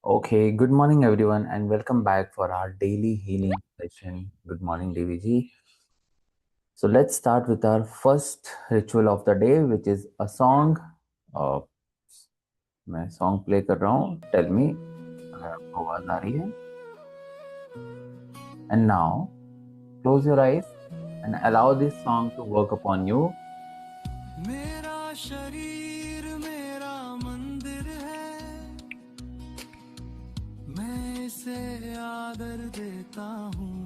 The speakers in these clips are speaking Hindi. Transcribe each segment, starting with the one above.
Okay, good morning everyone and welcome back for our daily healing session. Good morning DVG. So let's start with our first ritual of the day which is a song. Uh, मैं song play कर रहा हूँ. Tell me अगर आपको आवाज आ रही है. And now close your eyes and allow this song to work upon you. मेरा शरीर मेरा मंदिर है, मैं इसे आदर देता हूँ।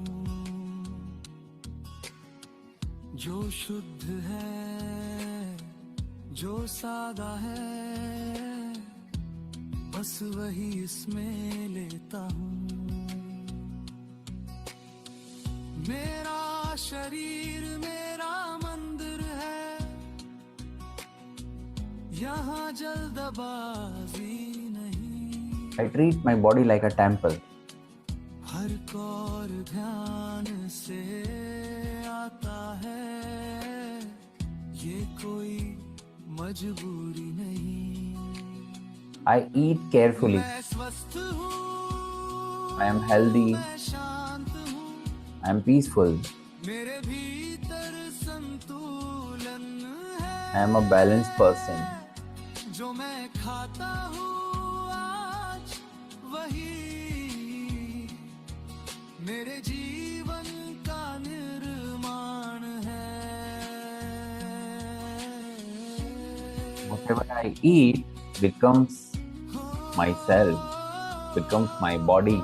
जो शुद्ध है, जो सादा है, बस वही इसमें लेता हूँ। मेरा शरीर मेरा मंदिर है, यहाँ जल्दबाजी नहीं। I treat my body like a temple. हर कौर ध्यान से आता है, ये कोई मजबूरी नहीं। I eat carefully. मैं स्वस्थ हूँ, I am healthy. मैं शांत हूँ, I am peaceful. मेरे भीतर संतुलन है। I am a balanced person. जो मैं खाता हूँ आज वही मेरे जीवन का निर्माण है। Whatever I eat becomes myself, becomes my body.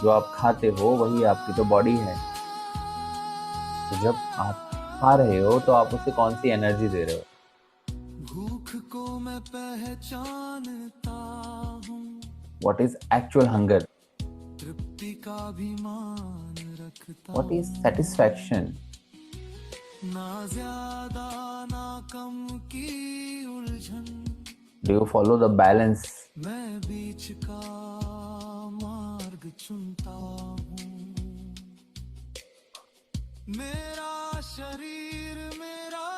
जो आप खाते हो वही आपकी तो बॉडी है। तो जब आप खा रहे हो तो आप उसे कौन सी एनर्जी दे रहे हो? भूख को मैं पहचानता हूँ, What is actual hunger? तृप्ति का भी मान रखता What is हूँ। satisfaction? ना ज्यादा ना कम की उलझन, Do you follow the balance? मैं बीच का मार्ग चुनता हूँ। मेरा शरीर मेरा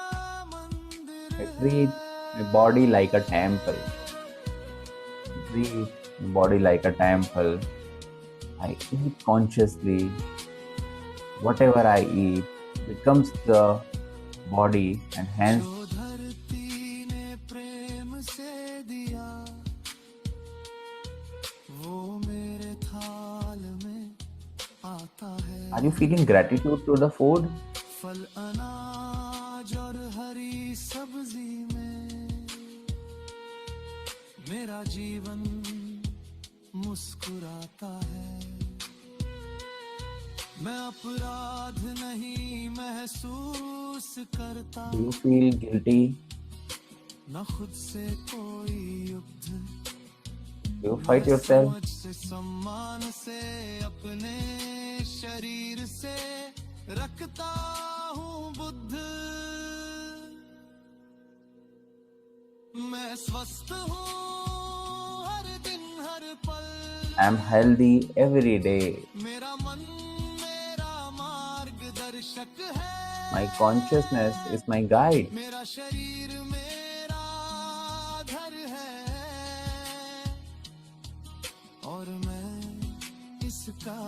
मंदिर I treat my body like a temple. Treat my body like a temple. I eat consciously. Whatever I eat becomes the body and hence जो धरती ने प्रेम से दिया, वो मेरे थाल में आता है। are you feeling gratitude to the food? फल अनाज और हरी सब्जी में मेरा जीवन मुस्कुराता है। मैं अपराध नहीं महसूस करता, Do you feel guilty? न खुद से कोई युद्ध। Do you fight yourself? समझ से सम्मान से अपने शरीर से रखता हूँ बुद्ध। मैं स्वस्थ हूँ हर दिन हर पल, I am healthy every day. मेरा मन मेरा मार्गदर्शक है। My consciousness is my guide. मेरा शरीर मेरा घर है, और मैं इसका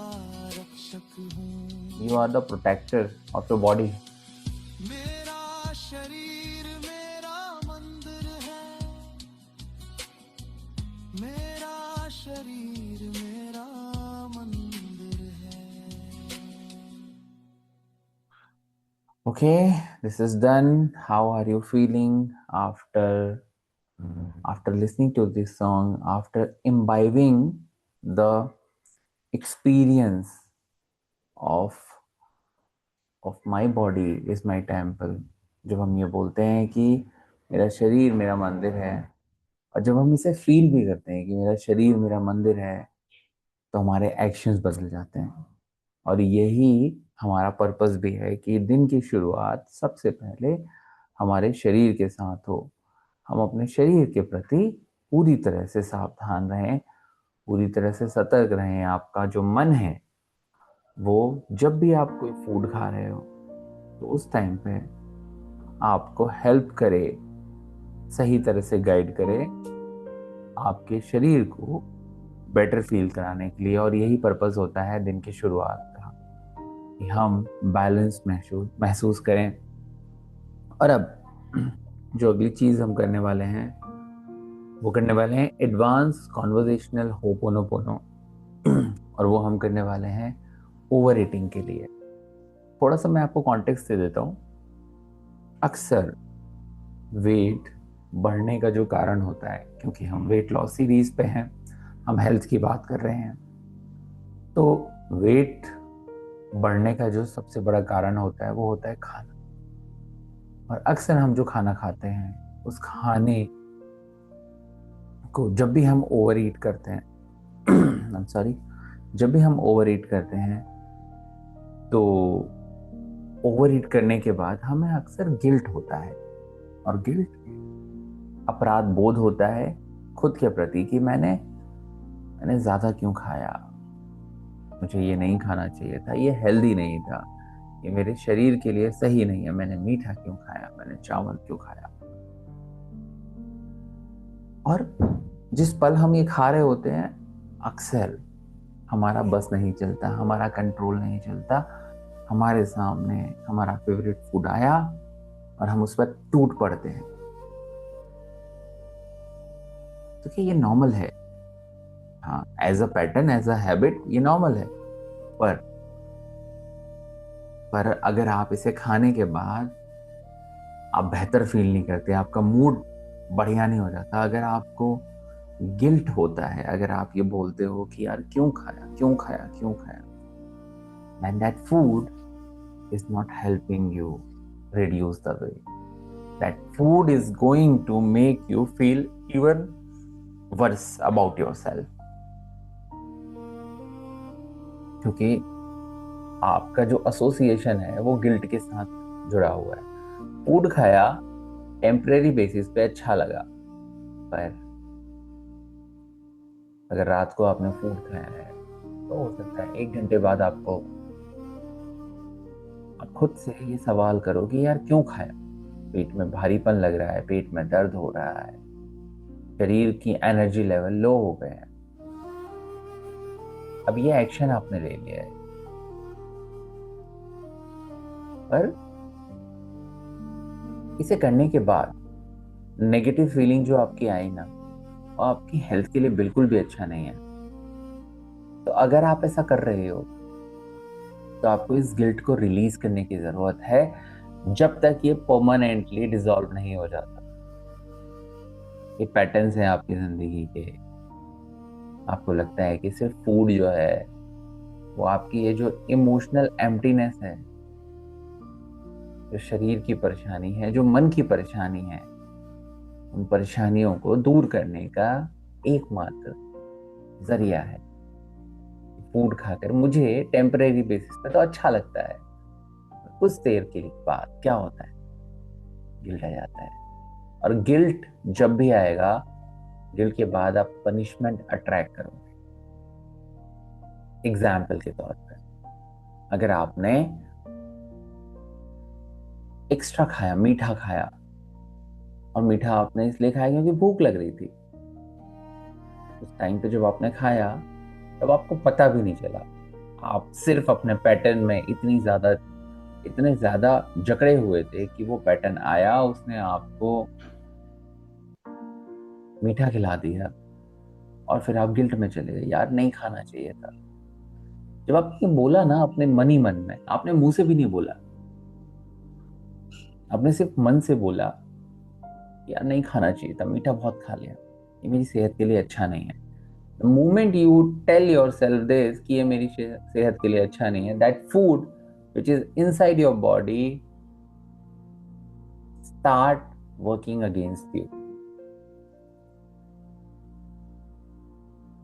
रक्षक हूँ। You are the protector of your body. मेरा शरीर मेरा मंदिर है, मेरा शरीर मेरा मंदिर है। Okay, this is done. How are you feeling after listening to this song, after imbibing the experience of my body is my temple? जब हम ये बोलते हैं कि मेरा शरीर मेरा मंदिर है, और जब हम इसे फील भी करते हैं कि मेरा शरीर मेरा मंदिर है, तो हमारे एक्शंस बदल जाते हैं। और यही हमारा पर्पस भी है कि दिन की शुरुआत सबसे पहले हमारे शरीर के साथ हो। हम अपने शरीर के प्रति पूरी तरह से सावधान रहें, पूरी तरह से सतर्क रहें। आपका जो मन है वो जब भी आप कोई फूड खा रहे हो तो उस टाइम पे आपको हेल्प करे, सही तरह से गाइड करे, आपके शरीर को बेटर फील कराने के लिए, और यही पर्पस होता है दिन की शुरुआत का, कि हम बैलेंस महसूस करें। और अब जो अगली चीज हम करने वाले हैं, वो करने वाले हैं एडवांस कॉन्वर्जेशनल होपोनोपोनो। और वो हम करने वाले हैं ओवर ईटिंग के लिए। थोड़ा सा मैं आपको कॉन्टेक्स्ट दे देता हूँ। अक्सर वेट बढ़ने का जो कारण होता है, क्योंकि हम वेट लॉस सीरीज पे हैं, हम हेल्थ की बात कर रहे हैं, तो वेट बढ़ने का जो सबसे बड़ा कारण होता है वो होता है खाना। और अक्सर हम जो खाना खाते हैं, उस खाने को जब भी हम ओवर ईट करते हैं आई एम सॉरी, जब भी हम ओवर ईट करते हैं, तो ओवर ईट करने के बाद हमें अक्सर गिल्ट होता है। और गिल्ट अपराध बोध होता है खुद के प्रति, कि मैंने मैंने ज्यादा क्यों खाया, मुझे ये नहीं खाना चाहिए था, ये हेल्दी नहीं था, ये मेरे शरीर के लिए सही नहीं है, मैंने मीठा क्यों खाया, मैंने चावल क्यों खाया। और जिस पल हम ये खा रहे होते हैं, अक्सर हमारा बस नहीं चलता, हमारा कंट्रोल नहीं चलता, हमारे सामने हमारा फेवरेट फूड आया और हम उस पर टूट पड़ते हैं। तो क्या ये नॉर्मल है? हाँ, as a pattern, as a habit ये नॉर्मल है। पर पर अगर आप इसे खाने के बाद आप बेहतर फील नहीं करते, आपका मूड बढ़िया नहीं हो जाता, अगर आपको गिल्ट होता है, अगर आप ये बोलते हो कि यार क्यों खाया, क्यों खाया, क्यों खाया, then that food is not helping you reduce the weight. That food is going to make you feel even worse about yourself. क्योंकि आपका जो एसोसिएशन है वो गिल्ट के साथ जुड़ा हुआ है। फूड खाया टेम्परेरी बेसिस पे अच्छा लगा, पर अगर रात को आपने फूड खाया है, तो हो सकता है 1 घंटे बाद आप खुद से ये सवाल करो कि यार क्यों खाया। पेट में भारीपन लग रहा है, पेट में दर्द हो रहा है, शरीर की एनर्जी लेवल लो हो गए हैं। अब ये एक्शन आपने ले लिया है, पर इसे करने के बाद नेगेटिव फीलिंग जो आपकी आई ना, वो आपकी हेल्थ के लिए बिल्कुल भी अच्छा नहीं है। तो अगर आप ऐसा कर रहे हो, तो आपको इस गिल्ट को रिलीज करने की जरूरत है, जब तक ये परमानेंटली डिसॉल्व नहीं हो जाता। ये पैटर्न्स हैं आपकी जिंदगी के। आपको लगता है कि सिर्फ फूड जो है, वो आपकी ये जो इमोशनल एम्प्टीनेस है, जो शरीर की परेशानी है, जो मन की परेशानी है, उन परेशानियों को दूर करने का एकमात्र जरिया है। फूड खाकर मुझे टेम्परेरी बेसिस पे तो अच्छा लगता है, कुछ देर के लिए बाद क्या होता है, गिल्ट आ जाता है। और गिल्ट जब भी आएगा, गिल्ट के बाद आप पनिशमेंट अट्रैक्ट करोगे। एग्जाम्पल के तौर पर, अगर आपने एक्स्ट्रा खाया, मीठा खाया, और मीठा आपने इसलिए खाया क्योंकि भूख लग रही थी, उस टाइम पे जब आपने खाया, तब आपको पता भी नहीं चला, आप सिर्फ अपने पैटर्न में इतने ज्यादा जकड़े हुए थे कि वो पैटर्न आया, उसने आपको मीठा खिला दिया, और फिर आप गिल्ट में चले गए, यार नहीं खाना चाहिए था। जब आपने बोला ना अपने मन ही मन में, आपने मुंह से भी नहीं बोला, आपने सिर्फ मन से बोला, यार नहीं खाना चाहिए था, मीठा बहुत खा लिया, ये मेरी सेहत के लिए अच्छा नहीं है। The moment you tell yourself this कि ये मेरी सेहत के लिए अच्छा नहीं है, that food which is inside your body start working against you.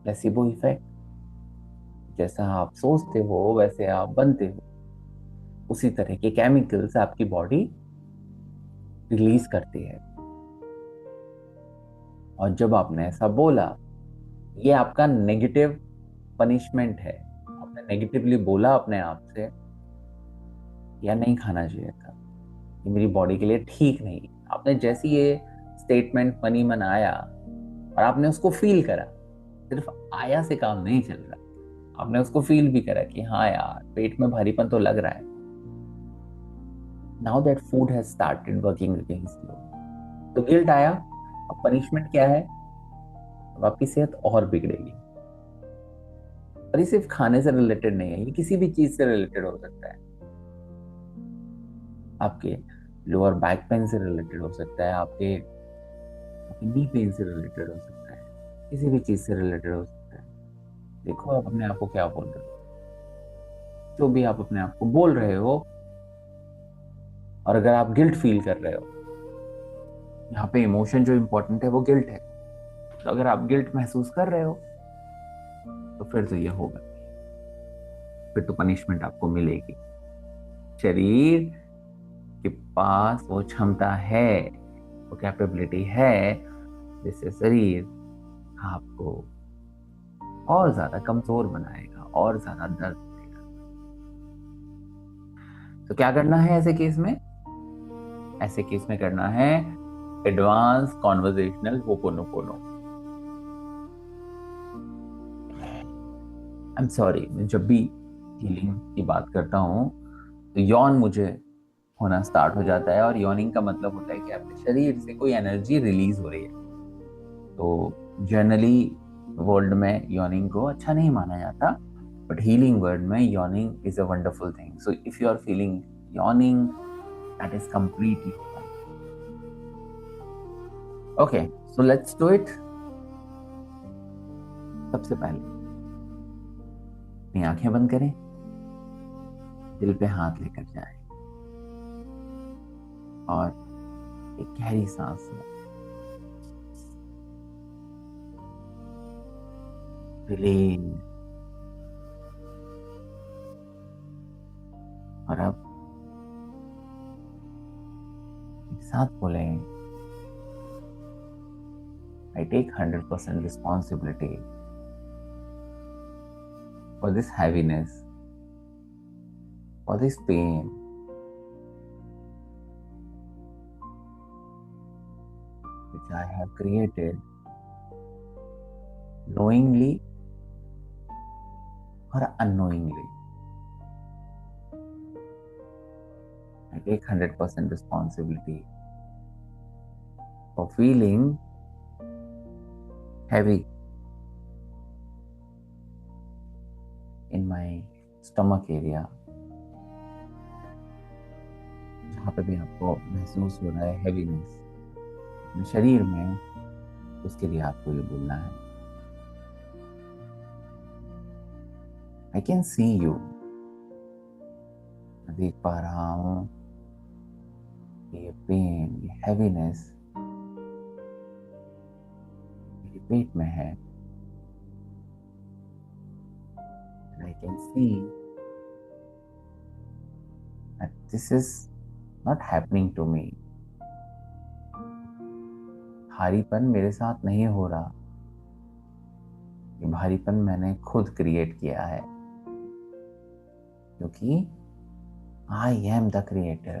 Placebo effect, जैसा आप सोचते हो वैसे आप बनते हो, उसी तरह के केमिकल्स आपकी बॉडी रिलीज करती है। और जब आपने ऐसा बोला, ये आपका नेगेटिव पनिशमेंट है। आपने नेगेटिवली बोला अपने आप से, या नहीं खाना चाहिए था, ये मेरी बॉडी के लिए ठीक नहीं। आपने जैसी ये स्टेटमेंट मनी मन आया और आपने उसको फील करा, सिर्फ आया से काम नहीं चल रहा, आपने उसको फील भी करा कि हाँ यार पेट में भारीपन तो लग रहा है। Now that food has started working against you, तो गिल्ट आया। अब पनिशमेंट क्या है? अब आपकी सेहत और बिगड़ेगी। और ये सिर्फ खाने से रिलेटेड नहीं है, ये किसी भी चीज से रिलेटेड हो सकता है। आपके लोअर बैक पेन से रिलेटेड हो सकता है, आपके नी पेन से रिलेटेड हो सकता है, किसी भी चीज से रिलेटेड हो सकता है। देखो आप अपने आप को क्या बोल रहे हो, जो भी आप अपने आप को बोल रहे हो। और अगर आप गिल्ट फील कर रहे हो, यहाँ पे इमोशन जो इंपॉर्टेंट है वो गिल्ट है, तो अगर आप गिल्ट महसूस कर रहे हो तो फिर तो ये होगा, फिर तो पनिशमेंट आपको मिलेगी। शरीर के पास वो क्षमता है, वो कैपेबिलिटी है, जिससे शरीर आपको और ज्यादा कमजोर बनाएगा और ज्यादा दर्द देगा। तो क्या करना है ऐसे केस में? ऐसे केस में करना है advance conversational ho'oponopono. I am sorry, मैं जब भी हीलिंग की बात करता हूँ तो यौन मुझे होना स्टार्ट हो जाता है, और यॉर्निंग का मतलब होता है कि आपके शरीर से कोई एनर्जी रिलीज हो रही है। तो जनरली वर्ल्ड में यॉर्निंग को अच्छा नहीं माना जाता, बट हीलिंग वर्ल्ड में yearning is a wonderful thing. So if you are feeling yearning, that is completely fine. Okay, so let's do it. सबसे पहले अपनी आंखें बंद करें, दिल पे हाथ लेकर जाएं और एक गहरी सांस लें, रिलीज। और अब एक साथ बोलें, I take 100% responsibility for this heaviness, for this pain, which I have created knowingly or unknowingly. I take 100% responsibility for feeling heavy in my stomach area, जहाँ पे भी आपको महसूस हो रहा है हैवीनेस अपने शरीर में, उसके लिए आपको ये बोलना है, आई कैन सी यू। मैं देख पा रहा हूँ कि ये पेन, ये हैवीनेस मेरे पेट में है। I can see that this is not happening to me. भारीपन मेरे साथ नहीं हो रहा, ये भारीपन मैंने खुद क्रिएट किया है, क्योंकि I am the creator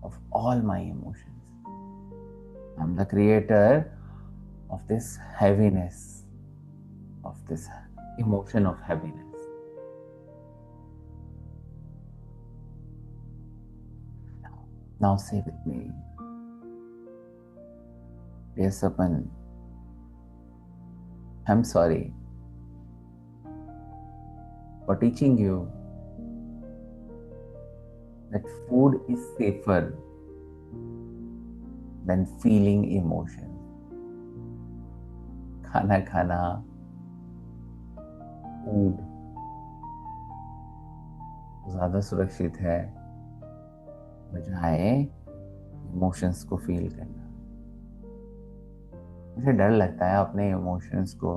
of all my emotions. I'm the creator of this heaviness, of this emotion of heaviness. Now say with me, dear Sapan, I'm sorry for teaching you that food is safer than feeling emotion. खाना खाना, फूड ज्यादा सुरक्षित है बजाय इमोशंस को फील करना। मुझे डर लगता है अपने इमोशंस को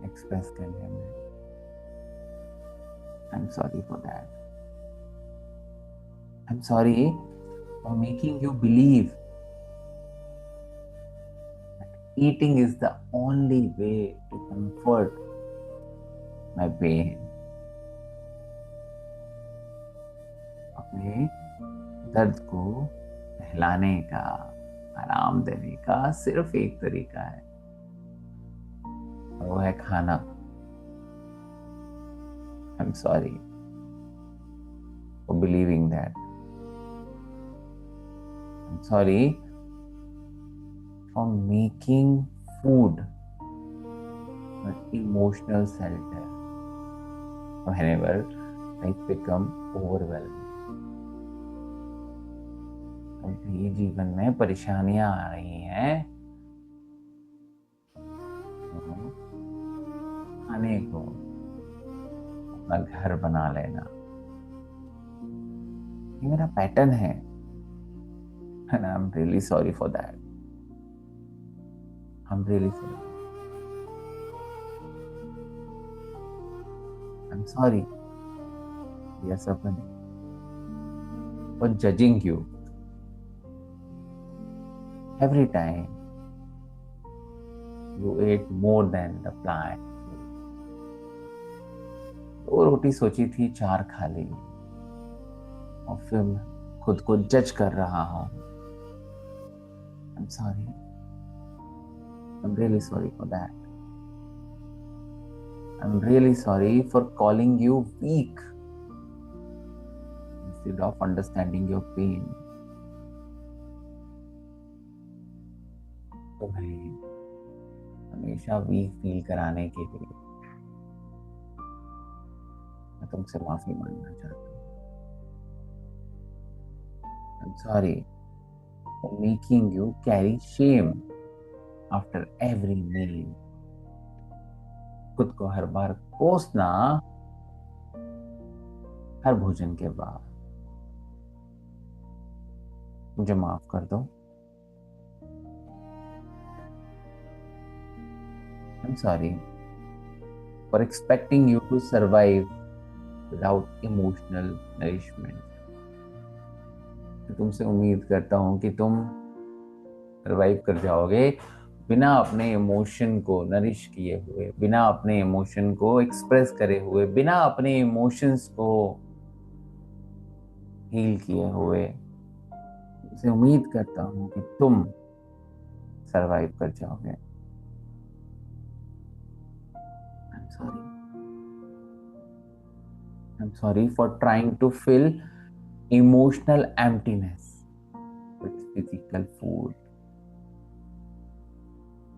एक्सप्रेस करने में। I am sorry for that. I am sorry for making you believe that eating is the only way to comfort my pain. अपने दर्द को सहलाने का, आराम देने का सिर्फ एक तरीका है, और वो है खाना। आई am sorry for believing that. I am sorry for making food an emotional shelter whenever life become overwhelming। अब भी जीवन में परेशानियां आ रही हैं, तो खाने को अपना घर बना लेना, ये मेरा पैटर्न है। And I am really sorry for that. I am really sorry. I am sorry yes upon for judging you every time you ate more than the plan। दो रोटी सोची थी, चार खा ली, और फिर मैं खुद को जज कर रहा हूँ। I am sorry. I am really sorry for that. I am really sorry for calling you weak instead of understanding your pain. तुम्हें हमेशा वीक फील कराने के लिए मैं तुमसे माफी मांगना चाहता हूँ। I am sorry for making you carry shame after every meal. खुद को हर बार कोसना हर भोजन के बाद। मुझे माफ कर दो। I am sorry for expecting you to survive without emotional nourishment. तुमसे उम्मीद करता हूं कि तुम सर्वाइव कर जाओगे बिना अपने इमोशन को नरिश किए हुए, बिना अपने इमोशन को एक्सप्रेस करे हुए, बिना अपने इमोशंस को हील किए हुए। तुमसे उम्मीद करता हूं कि तुम सरवाइव कर जाओगे। I am sorry. I am sorry for trying to fill emotional emptiness with physical food.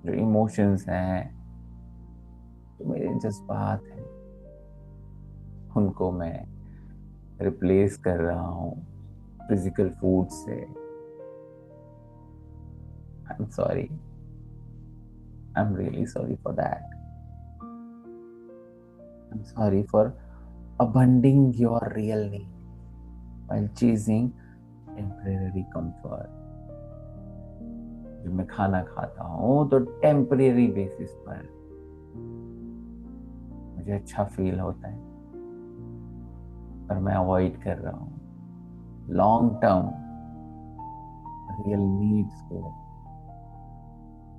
जो इमोशंस हैं, जो मेरे जज्बात हैं, उनको मैं रिप्लेस कर रहा हूँ फिजिकल फूड से। आई am sorry. I am really sorry for that. I am sorry for abandoning your real need while chasing temporary comfort। जब मैं खाना खाता हूँ तो टेम्परेरी बेसिस पर मुझे अच्छा फील होता है, पर मैं अवॉइड कर रहा हूँ लॉन्ग टर्म रियल नीड्स को।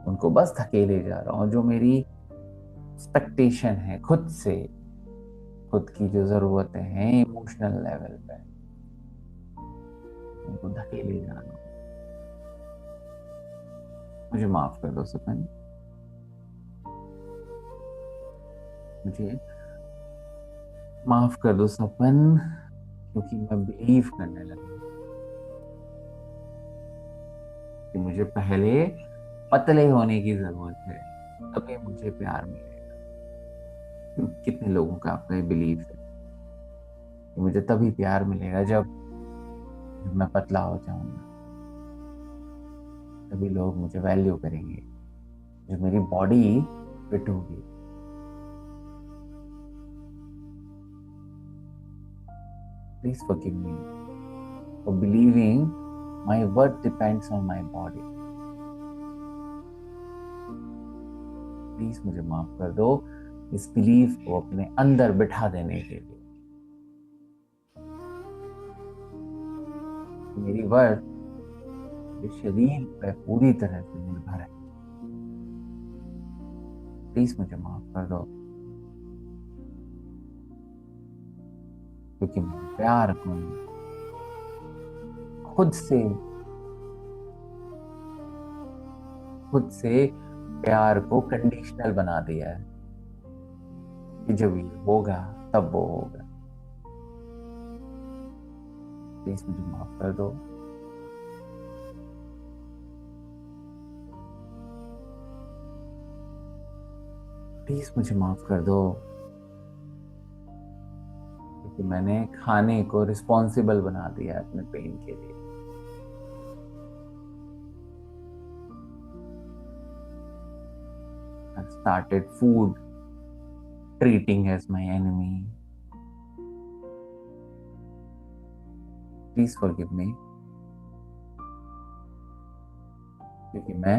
उनको बस धकेले जा रहा हूँ। जो मेरी एक्सपेक्टेशन है खुद से, खुद की जो जरूरतें हैं इमोशनल लेवल पे, उनको धकेले जा रहा हूँ। मुझे माफ कर दो सपन। मुझे माफ कर दो सपन, क्योंकि मैं बिलीव करने लगा कि मुझे पहले पतले होने की जरूरत है, तभी मुझे प्यार मिलेगा। कितने लोगों का आपका ये बिलीव है कि मुझे तभी प्यार मिलेगा जब मैं पतला हो जाऊंगा, तभी लोग मुझे वैल्यू करेंगे, जब मेरी बॉडी फिट होगी। Please forgive me for believing my worth depends on my body. Please मुझे माफ कर दो इस बिलीफ को अपने अंदर बिठा देने के लिए। मेरी वर्थ मेरे शरीर पर पूरी तरह से निर्भर है। प्लीज मुझे माफ कर दो, क्योंकि मैंने प्यार को खुद से प्यार को कंडीशनल बना दिया है। कि जब ये होगा तब वो होगा। प्लीज मुझे माफ कर दो। प्लीज मुझे माफ कर दो, क्योंकि मैंने खाने को रिस्पॉन्सिबल बना दिया है अपने पेन के लिए। I've started food treating as my enemy. Please forgive me, क्योंकि मैं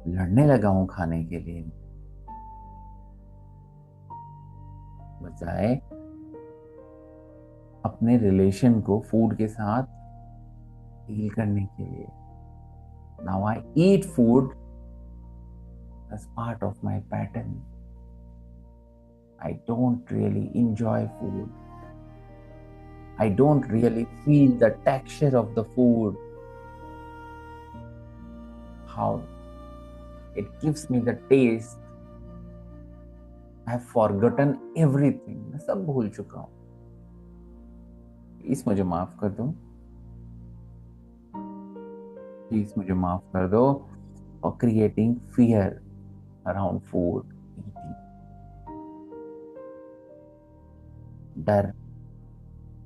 लड़ने लगा हूं खाने के लिए, बजाय अपने रिलेशन को फूड के साथ डील करने के लिए। Now I eat food as part of my pattern. I don't really enjoy food. I don't really feel the texture of the food, how it gives me the taste. I have forgotten everything. मैं सब भूल चुका हूँ। प्लीज मुझे माफ कर दो। प्लीज मुझे माफ कर दो for creating fear around food eating. डर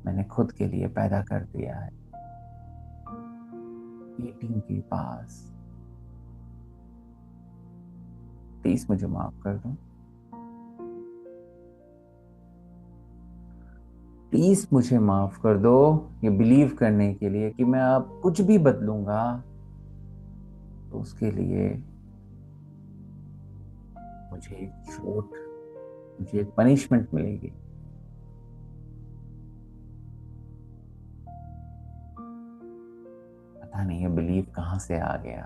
मैंने खुद के लिए पैदा कर दिया है ईटिंग के पास। प्लीज मुझे माफ कर दो। प्लीज मुझे माफ कर दो ये बिलीव करने के लिए कि मैं अब कुछ भी बदलूंगा तो उसके लिए मुझे एक चोट, मुझे एक पनिशमेंट मिलेगी। पता नहीं ये बिलीव कहां से आ गया,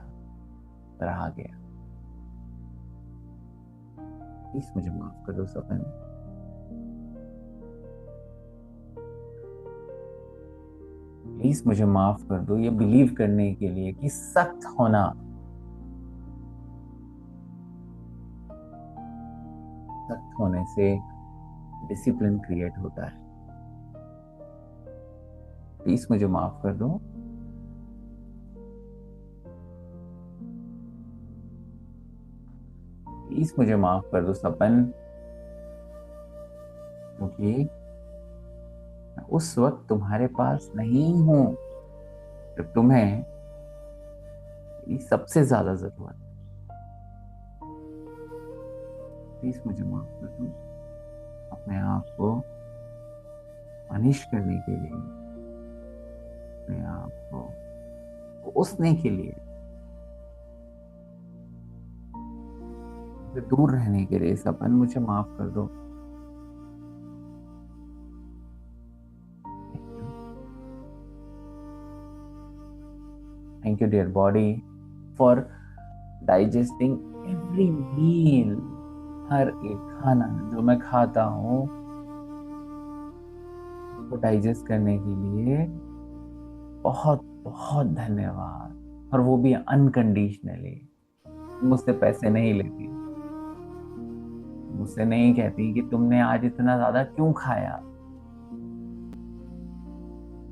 पर आ गया। प्लीज मुझे माफ कर दो सपन। प्लीज मुझे माफ कर दो ये बिलीव करने के लिए कि सख्त होना, सख्त होने से डिसिप्लिन क्रिएट होता है। प्लीज मुझे माफ कर दो। प्लीज मुझे माफ कर दो सपन, क्योंकि मैं उस वक्त तुम्हारे पास नहीं हूं जब तुम्हें ये सबसे ज्यादा जरूरत। प्लीज मुझे माफ कर दो अपने आप को पनिश करने के लिए, अपने आप को कोसने के लिए, दूर रहने के लिए। सपन मुझे माफ कर दो। Thank you dear body for digesting every meal. हर एक खाना जो मैं खाता हूँ उसको डाइजेस्ट करने के लिए बहुत बहुत धन्यवाद। और वो भी अनकंडीशनली। मुझसे पैसे नहीं लेती, मुझसे नहीं कहती कि तुमने आज इतना ज्यादा क्यों खाया।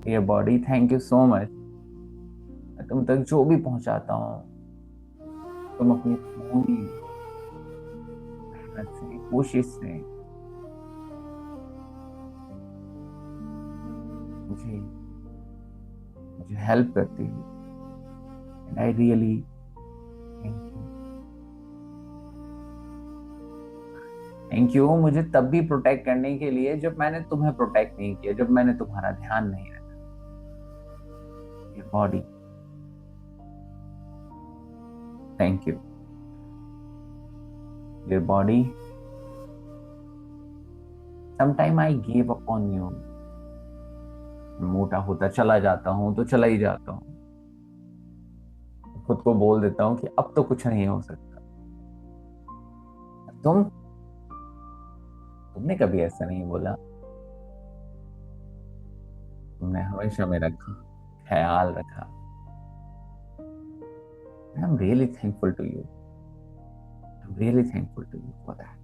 Dear body thank you so much. मैं तुम तक जो भी पहुंचाता हूँ तुम अपनी पूरी मेहनत से, कोशिश से मुझे मुझे हेल्प करती हो। And I really thank you. Thank you मुझे तब भी प्रोटेक्ट करने के लिए जब मैंने तुम्हें प्रोटेक्ट नहीं किया, जब मैंने तुम्हारा ध्यान नहीं रखा। Body thank you. Dear body sometime I give up on you. मोटा होता चला जाता हूं तो चला ही जाता हूं, खुद को बोल देता हूं कि अब तो कुछ नहीं हो सकता। तुमने कभी ऐसा नहीं बोला। तुमने हमेशा मेरा ख्याल रखा। I am really thankful to you. I am really thankful to you for that.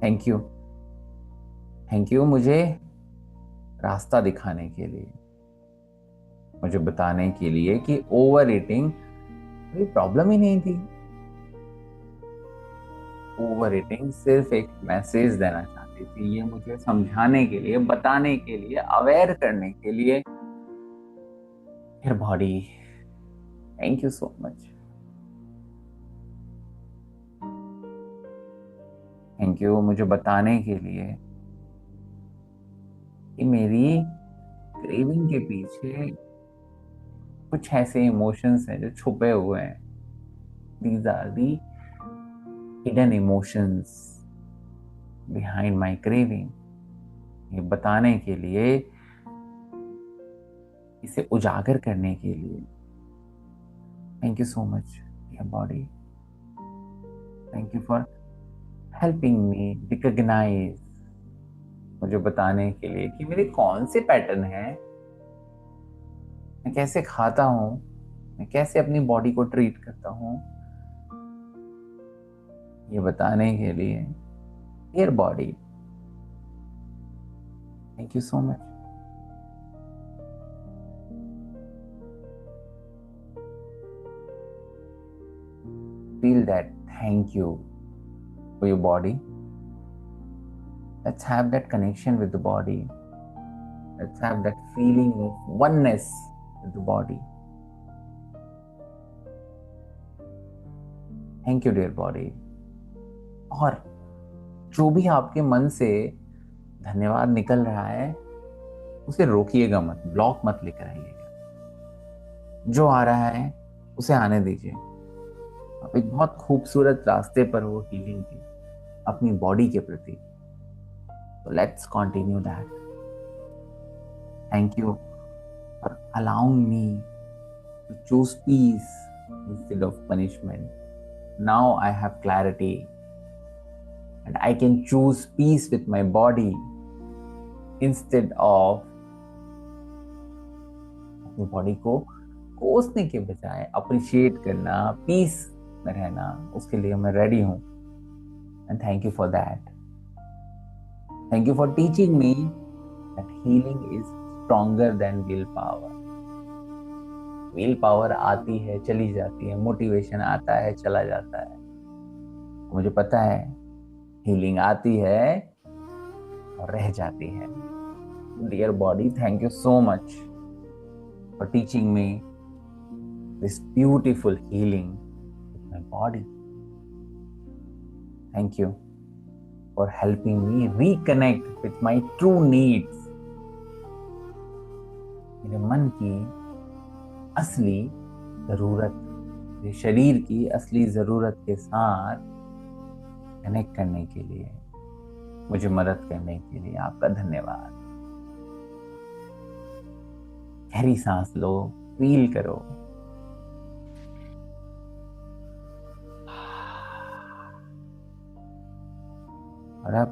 Thank you, thank you मुझे रास्ता दिखाने के लिए, मुझे बताने के लिए कि ओवर ईटिंग कोई प्रॉब्लम ही नहीं थी। ओवर ईटिंग सिर्फ एक मैसेज देना चाहती थी, ये मुझे समझाने के लिए, बताने के लिए, अवेयर करने के लिए। फिर body, thank you so much, thank you मुझे बताने के लिए कि मेरी क्रेविंग के पीछे कुछ ऐसे इमोशंस हैं जो छुपे हुए हैं। These are the hidden emotions behind my craving. ये बताने के लिए, इसे उजागर करने के लिए, thank you so much your body, thank you for helping me recognise, मुझे बताने के लिए कि मेरे कौन से पैटर्न हैं, मैं कैसे खाता हूँ, मैं कैसे अपनी बॉडी को ट्रीट करता हूँ। ये बताने के लिए dear body, thank you so much. Feel that thank you for your body. Let's have that connection with the body. Let's have that feeling of oneness with the body. Thank you, dear body. और जो भी आपके मन से धन्यवाद निकल रहा है, उसे रोकिएगा मत, ब्लॉक मत लेकर आइएगा। जो आ रहा है उसे आने दीजिए। आप एक बहुत खूबसूरत रास्ते पर हो हीलिंग की, अपनी बॉडी के प्रति। So let's continue that. Thank you for allowing me to choose peace instead of punishment. Now I have clarity and I can choose peace with my body instead of अपनी बॉडी को कोसने के बजाय अप्रिशिएट करना, पीस में रहना, उसके लिए मैं रेडी हूं। And thank you for that. Thank you for teaching me that healing is stronger than willpower. Willpower आती है, चली जाती है, मोटिवेशन आता है, चला जाता है। मुझे पता है हीलिंग आती है और रह जाती है। Dear body, thank you so much for teaching me this beautiful healing with my body. Thank you for helping me reconnect with my true needs. मेरे मन की असली जरूरत, मेरे शरीर की असली जरूरत के साथ कनेक्ट करने के लिए, मुझे मदद करने के लिए आपका धन्यवाद। गहरी सांस लो, फील करो। और अब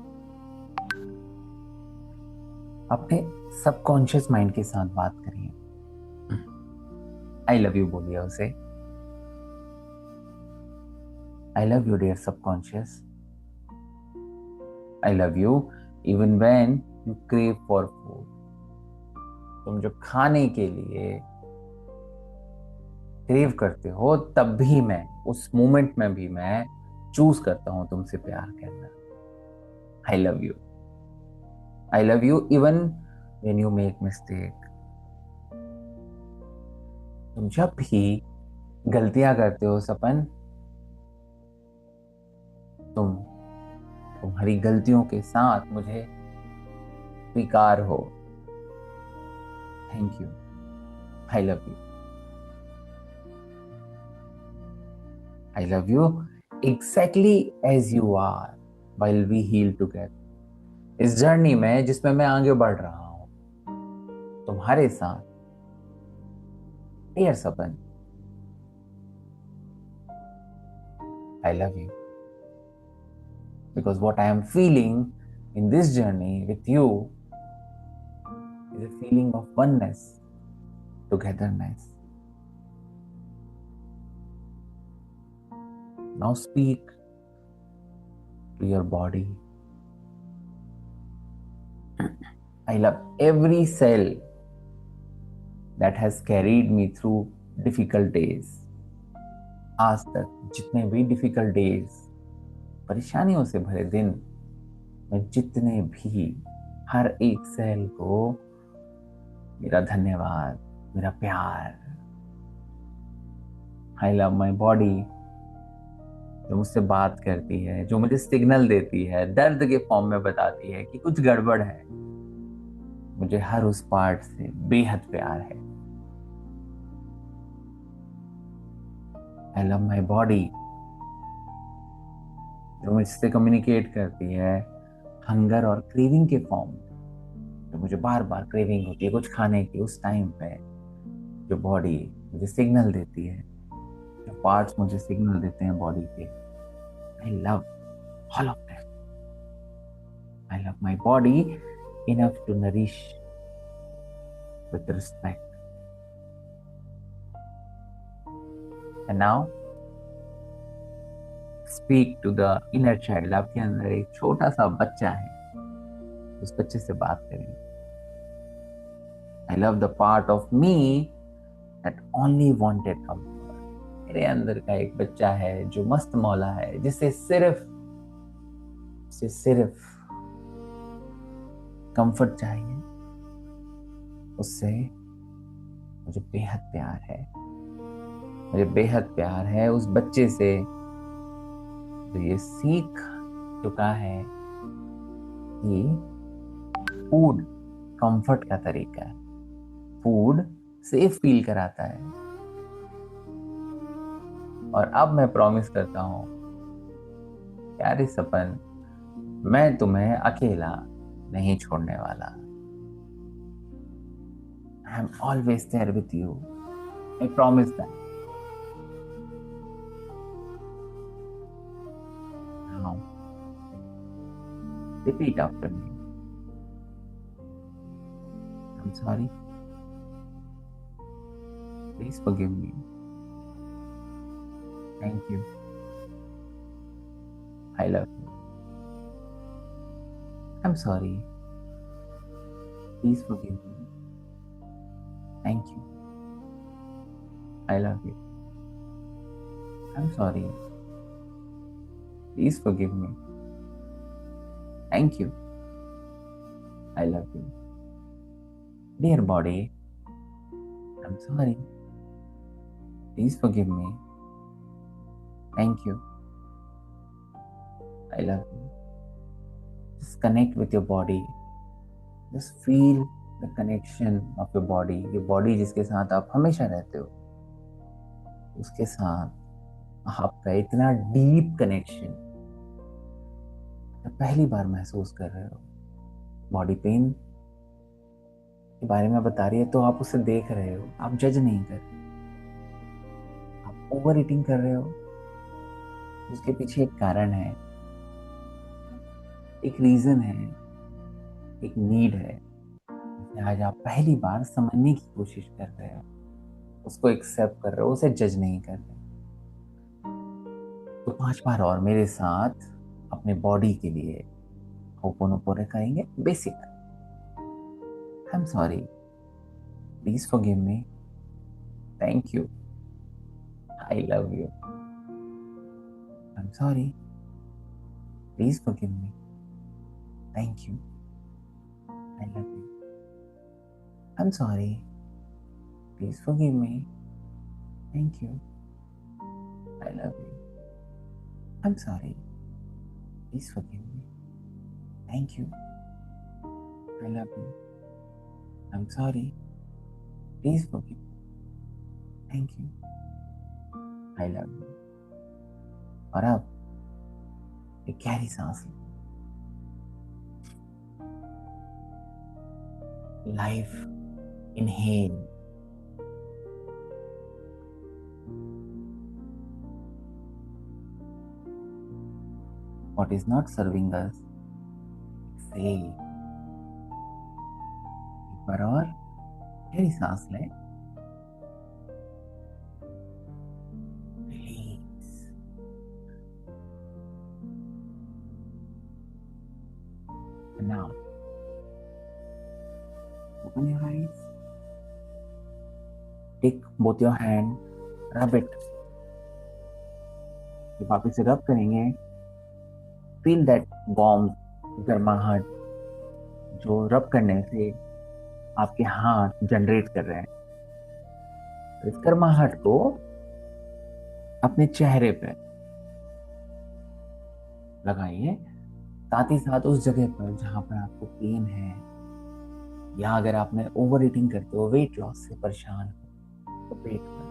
अपने सबकॉन्शियस माइंड के साथ बात करिए। आई लव यू बोलिए उसे। I love you dear subconscious. I love you even when you crave for food. तुम जो खाने के लिए क्रेव करते हो, तब भी मैं, उस मोमेंट में भी मैं चूज करता हूं तुमसे प्यार करना। I love you. I love you even when you make mistake. तुम जब भी गलतियां करते हो सपन, तुम तुम्हारी गलतियों के साथ मुझे स्वीकार हो। Thank you. I love you. I love you exactly as you are while we heal together. इस जर्नी में जिसमें मैं आगे बढ़ रहा हूं तुम्हारे साथ, dear Sapan, I love you because what I am feeling in this journey with you is a feeling of oneness, togetherness. Now speak to your body I love every cell that has carried me through difficult days. आज तक जितने भी डिफिकल्ट डेज, परेशानियों से भरे दिन, मैं जितने भी, हर एक सेल को मेरा धन्यवाद, मेरा प्यार। आई लव माई बॉडी, जो मुझसे बात करती है, जो मुझे सिग्नल देती है, दर्द के फॉर्म में बताती है कि कुछ गड़बड़ है। मुझे हर उस पार्ट से बेहद प्यार है। आई लव माई बॉडी, जो मुझसे कम्युनिकेट करती है हंगर और क्रेविंग के फॉर्म में। जो मुझे बार बार क्रेविंग होती है कुछ खाने की, उस टाइम पे जो बॉडी मुझे सिग्नल देती है, जो पार्ट्स मुझे सिग्नल देते हैं बॉडी के। I love all of that. I love my body enough to nourish with respect. And now speak to the inner child. आपके अंदर एक छोटा सा बच्चा है, उस बच्चे से बात करें। I love the part of me that only wanted comfort. मेरे अंदर का एक बच्चा है जो मस्त मौला है, जिसे सिर्फ कंफर्ट चाहिए। उससे मुझे बेहद प्यार है। मुझे बेहद प्यार है उस बच्चे से जो ये सीख चुका है कि फूड कंफर्ट का तरीका है, फूड सेफ फील कराता है। और अब मैं प्रॉमिस करता हूं, प्यारे सपन, मैं तुम्हें अकेला नहीं छोड़ने वाला। I am always there with you. I promise that. Now repeat after me. I am sorry, please forgive me, thank you, I love you, I am sorry, please forgive me, thank you, I love you, I am sorry, please forgive me, thank you, I love you. Dear body, I'm sorry. Please forgive me. Thank you. I love you. Just connect with your body. Just feel the connection of your body. Your body जिसके साथ आप हमेशा रहते हो, उसके साथ आपका इतना डीप कनेक्शन पहली बार महसूस कर रहे हो। बॉडी पेन के बारे में बता रही है तो आप उसे देख रहे हो, आप जज नहीं कर रहे। आप ओवर ईटिंग कर रहे हो, उसके पीछे एक कारण है, एक रीजन है, एक नीड है। आज आप पहली बार समझने की कोशिश कर रहे हो, उसको एक्सेप्ट कर रहे हो, उसे जज नहीं कर रहे। तो 5 बार और मेरे साथ अपने बॉडी के लिए होपोनोपोनो करेंगे। Basic. I am sorry, please forgive me, thank you, I love you, I am sorry, please forgive me, thank you, I love you, I am sorry, please forgive me, thank you, I love you, I am sorry, please forgive me, thank you, I love you, I am sorry, please forgive me, thank you, I love you. और अब एक गहरी सांस लो। Life inhale, what is not serving us, exhale। एक बार और गहरी सांस लें, release. Now open your eyes, take both your hand, rub it. जब आप इसे रब करेंगे, feel that warm, गर्माहट जो रब करने से आपके हाथ जनरेट कर रहे हैं। इस गर्माहट को अपने चेहरे पे लगाइए, साथ ही साथ उस जगह पर जहां पर आपको पेन है, या अगर आपने ओवर ईटिंग करते हो, वेट लॉस से परेशान हो, तो पेट पर।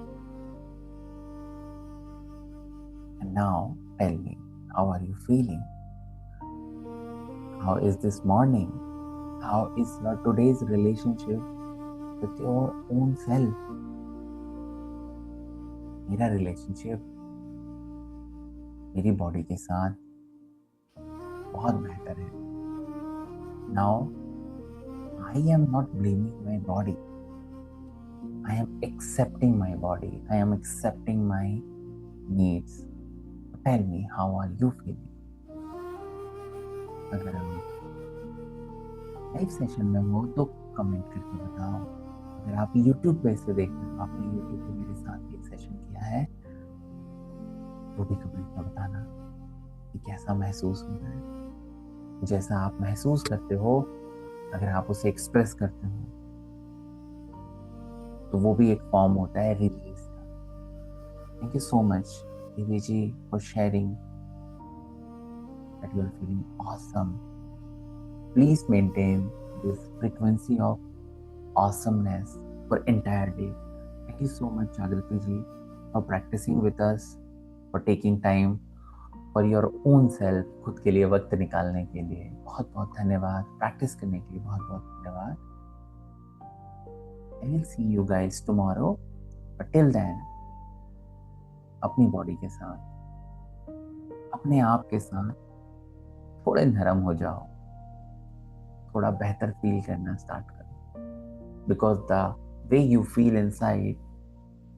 And now tell me, how are you feeling? How is this morning? How is your today's relationship with your own self? मेरा रिलेशनशिप मेरी बॉडी के साथ बहुत बेहतर है। Now I am not blaming my body. I am accepting my body. I am accepting my needs. Tell me, how are you feeling? अगर हम लाइव सेशन में हो तो कमेंट करके बताओ। अगर आप YouTube पे इसे देख रहे हो, आपने YouTube पे मेरे साथ एक सेशन किया है, तो भी कमेंट में बताना कि कैसा महसूस हो रहा है। जैसा आप महसूस करते हो, अगर आप उसे एक्सप्रेस करते हो, तो वो भी एक फॉर्म होता है रिलीज का। Thank you so much Divya ji for sharing that you are feeling awesome. Please maintain this frequency of awesomeness for entire day. Thank you so much Jagriti ji for practising with us, for taking time for your own self. खुद के लिए वक्त निकालने के लिए बहुत बहुत धन्यवाद। प्रैक्टिस करने के लिए बहुत बहुत धन्यवाद। I will see you guys tomorrow. But till then, अपनी बॉडी के साथ, अपने आप के साथ थोड़े नरम हो जाओ, थोड़ा बेहतर फील करना स्टार्ट करो। Because the way you feel inside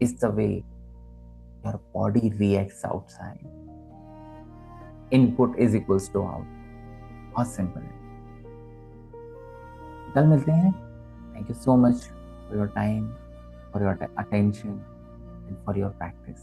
is the way your body reacts outside. Input is equals to out. बहुत सिंपल है। कल मिलते हैं। Thank you so much for your time, for your attention, and for your practice.